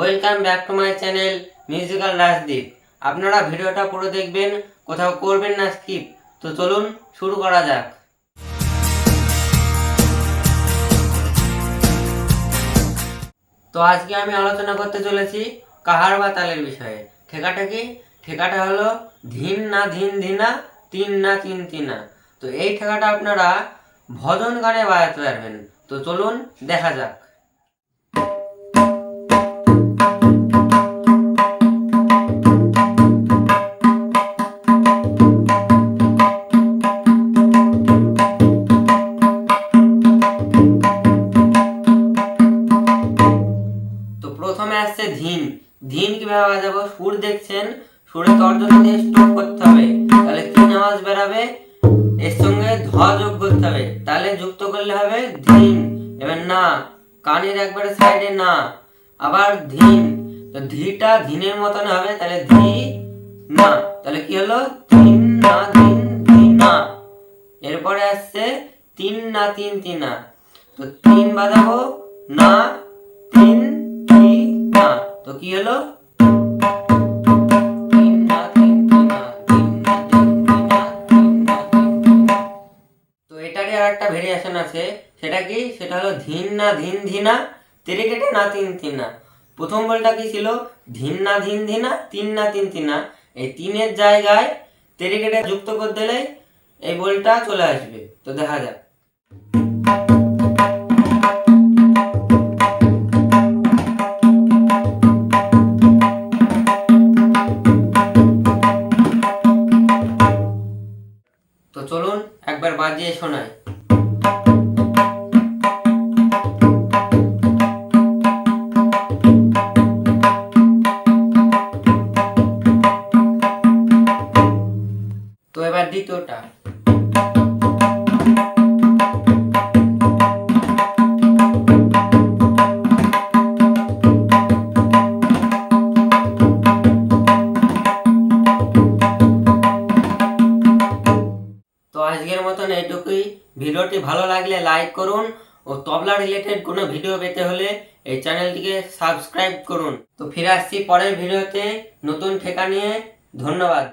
Welcome back to my channel musical Rajdeep. আপনারা ভিডিওটা পুরো দেখবেন, কোথাও করবেন না স্কিপ। তো চলুন শুরু করা যাক। তো আজকে আমি আলোচনা করতে চলেছি কাহারবা তালের বিষয়ে। ঠেকাটা কি? ঠেকাটা হলো ধিন না ধিন ধিনা, তিন না তিন তিনা। তো এই ঠেকাটা আপনারা ভজন গানে বাজাতে পারবেন। তো চলুন দেখা যাক। প্রথমে আসছে ধিন। ধিন কিভাবে বাজাবো? সুর দেখছেন, সুরে তর্জনী দিয়ে স্ট্রোক করতে হবে, তাহলে তিন আওয়াজ বেরাবে। এর সঙ্গে ধ যোগ করতে হবে, তাহলে যুক্ত করলে হবে ধিন। এবার না, কানের একবারে সাইডে না, আবার ধিন। তো ধিটা ধিনের মতন হবে, তাহলে ধি না, তাহলে কি হলো? ধিন না ধিন ধি না। এরপরে আসছে তিন না তিন তিনা। তো তিন বাজাবো না তিন না, তো কি হলো? তো এটারই আর একটা ভেরিয়েশন আছে, সেটা কি? সেটা হলো ধিন না ধিন ধিনা, তেরে কেটে না তিন তিনা। প্রথম বলটা কি ছিল? ধিন না ধিন ধিনা, তিন না তিন তিনা। এই তিনের জায়গায় তেরে কেটে যুক্ত করে দিলে এই বলটা চলে আসবে। তো দেখা যাক। তো চলুন একবার বাজিয়ে শোনাই। তো এবার দ্বিতীয়টা। তো আজকের মতন এইটুকুই। ভিডিওটি ভালো লাগলে লাইক করুন, ও তবলা রিলেটেড কোনো ভিডিও পেতে হলে এই চ্যানেলটিকে সাবস্ক্রাইব করুন। তো ফিরে আসছি পরের ভিডিওতে নতুন ঠেকা নিয়ে। ধন্যবাদ।